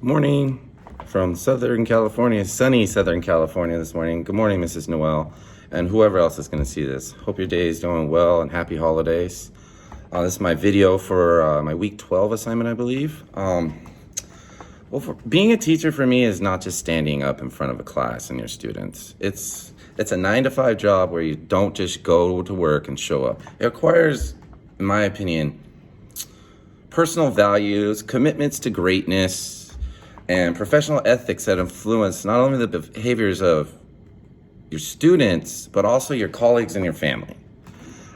Good morning from Southern California, sunny Southern California this morning. Good morning, Mrs. Newell, and whoever else is going to see this. Hope your day is doing well and happy holidays. This is my video for my week 12 assignment, I believe. Being a teacher for me is not just standing up in front of a class and your students. It's a 9-to-5 job where you don't just go to work and show up. It requires, in my opinion, personal values, commitments to greatness, and professional ethics that influence not only the behaviors of your students, but also your colleagues and your family.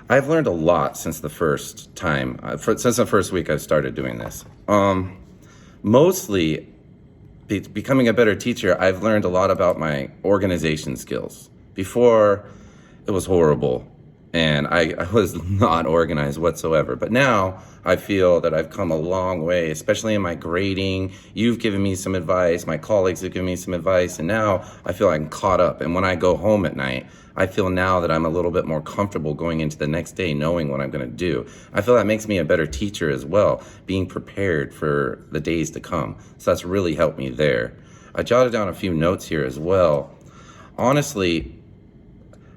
I've learned a lot since the first week I started doing this. Mostly, becoming a better teacher, I've learned a lot about my organization skills. Before, it was horrible, and I was not organized whatsoever. But now, I feel that I've come a long way, especially in my grading. You've given me some advice, my colleagues have given me some advice, and now I feel I'm caught up. And when I go home at night, I feel now that I'm a little bit more comfortable going into the next day knowing what I'm going to do. I feel that makes me a better teacher as well, being prepared for the days to come. So that's really helped me there. I jotted down a few notes here as well. Honestly,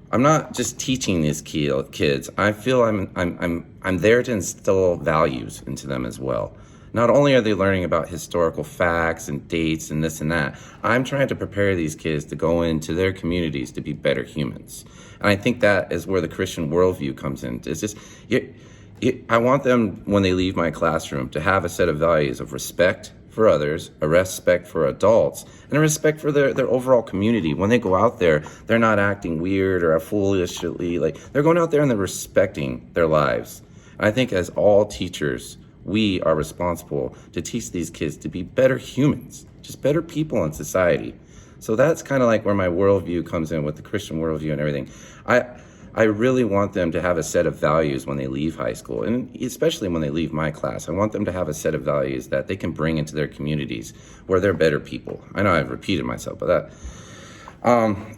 I'm not just teaching these kids. I feel I'm there to instill values into them as well. Not only are they learning about historical facts and dates and this and that, I'm trying to prepare these kids to go into their communities to be better humans. And I think that is where the Christian worldview comes in. It's just, I want them, when they leave my classroom, to have a set of values of respect for others, a respect for adults, and a respect for their overall community. When they go out there, they're not acting weird or foolishly. They're going out there and they're respecting their lives. And I think as all teachers, we are responsible to teach these kids to be better humans, just better people in society. So that's kind of like where my worldview comes in with the Christian worldview and everything. I really want them to have a set of values when they leave high school, and especially when they leave my class. I want them to have a set of values that they can bring into their communities where they're better people. I know I've repeated myself, but that.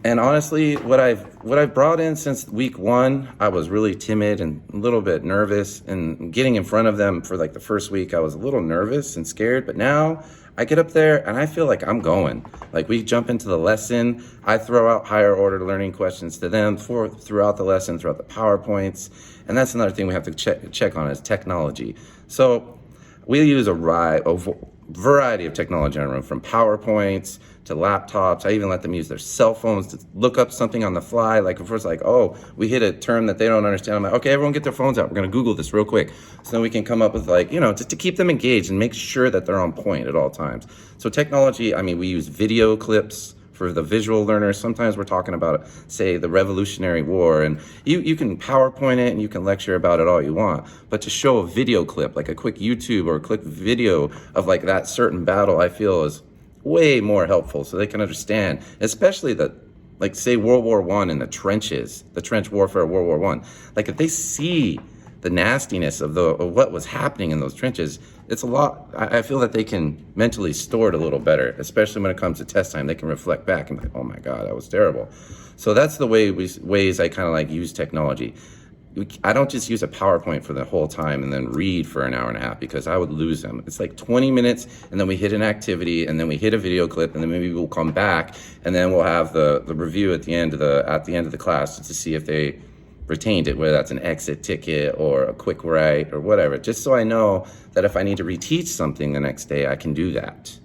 And honestly, what I've brought in since week 1, I was really timid and a little bit nervous, and getting in front of them for like the first week, I was a little nervous and scared, but now I get up there and I feel like I'm going. Like we jump into the lesson, I throw out higher order learning questions to them throughout the lesson, throughout the PowerPoints, and that's another thing we have to check on is technology. So we use a variety of technology in our room, from PowerPoints to laptops. I even let them use their cell phones to look up something on the fly. Like if it's like, oh, we hit a term that they don't understand, I'm like, okay, everyone get their phones out. We're going to Google this real quick. So then we can come up with just to keep them engaged and make sure that they're on point at all times. So technology, we use video clips for the visual learners. Sometimes we're talking about, say, the Revolutionary War, and you can PowerPoint it and you can lecture about it all you want, but to show a video clip, like a quick YouTube or a quick video of like that certain battle, I feel is way more helpful so they can understand, especially say World War I and the trenches, the trench warfare of World War I. Like if they see the nastiness of what was happening in those trenches, it's a lot. I feel that they can mentally store it a little better, especially when it comes to test time. They can reflect back and be like, oh my God, that was terrible. So that's the ways I kind of like use technology. I don't just use a PowerPoint for the whole time and then read for an hour and a half, because I would lose them. It's like 20 minutes and then we hit an activity and then we hit a video clip and then maybe we'll come back and then we'll have the review at the end of the class to see if they retained it, whether that's an exit ticket or a quick write or whatever, just so I know that if I need to reteach something the next day, I can do that.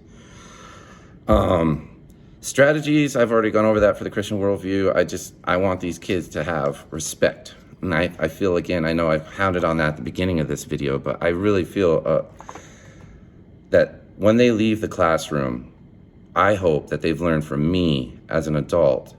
Strategies, I've already gone over that for the Christian worldview. I want these kids to have respect. And I feel, again, I know I've hounded on that at the beginning of this video, but I really feel that when they leave the classroom, I hope that they've learned from me as an adult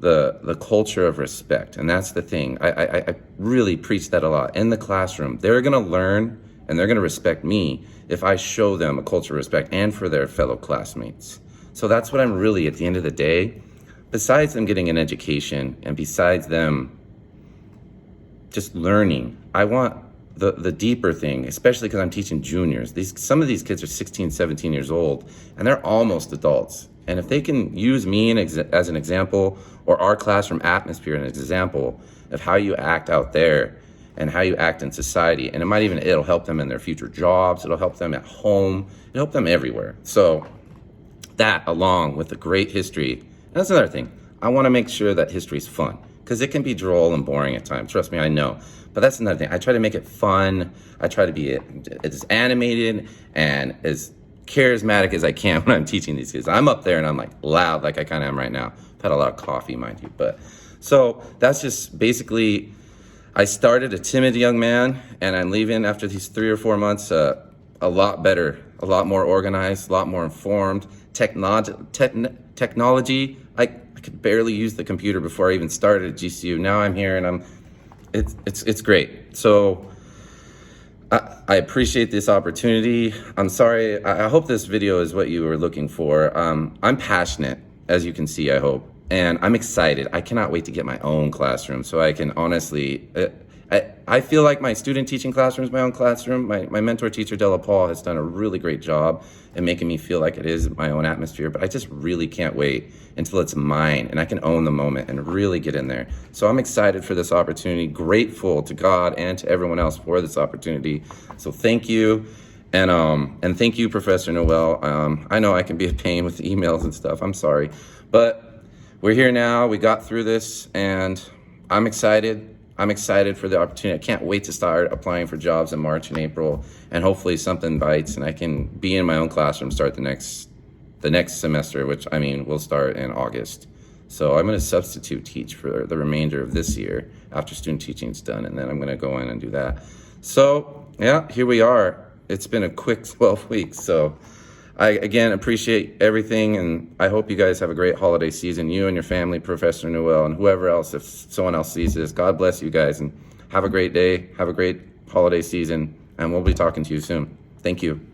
the culture of respect. And that's the thing. I really preach that a lot. In the classroom, they're going to learn and they're going to respect me if I show them a culture of respect, and for their fellow classmates. So that's what I'm really, at the end of the day, besides them getting an education and besides them just learning, I want the deeper thing, especially because I'm teaching juniors. Some of these kids are 16, 17 years old, and they're almost adults. And if they can use me as an example, or our classroom atmosphere as an example of how you act out there and how you act in society, and it'll help them in their future jobs, it'll help them at home, it'll help them everywhere. So That, along with the great history, and that's another thing. I want to make sure that history is fun, because it can be droll and boring at times. Trust me, I know. But that's another thing. I try to make it fun. I try to be as animated and as charismatic as I can when I'm teaching these kids. I'm up there and I'm like loud, like I kind of am right now. I've had a lot of coffee, mind you. But so that's just basically, I started a timid young man, and I'm leaving after these 3 or 4 months a lot better, a lot more organized, a lot more informed. Technology, I could barely use the computer before I even started at GCU. Now I'm here and it's great. So I appreciate this opportunity. I'm sorry. I hope this video is what you were looking for. I'm passionate, as you can see, I hope. And I'm excited. I cannot wait to get my own classroom so I can honestly, I feel like my student teaching classroom is my own classroom. My mentor teacher, Della Paul, has done a really great job in making me feel like it is my own atmosphere, but I just really can't wait until it's mine and I can own the moment and really get in there. So I'm excited for this opportunity, grateful to God and to everyone else for this opportunity. So thank you. And thank you, Professor Newell. I know I can be a pain with emails and stuff. I'm sorry, but we're here now. We got through this, and I'm excited. I'm excited for the opportunity. I can't wait to start applying for jobs in March and April, and hopefully something bites and I can be in my own classroom, start the next semester, which I mean will start in August. So I'm going to substitute teach for the remainder of this year after student teaching is done, and then I'm going to go in and do that. So yeah, here we are. It's been a quick 12 weeks. So I, again, appreciate everything, and I hope you guys have a great holiday season, you and your family, Professor Newell, and whoever else, if someone else sees this. God bless you guys, and have a great day, have a great holiday season, and we'll be talking to you soon. Thank you.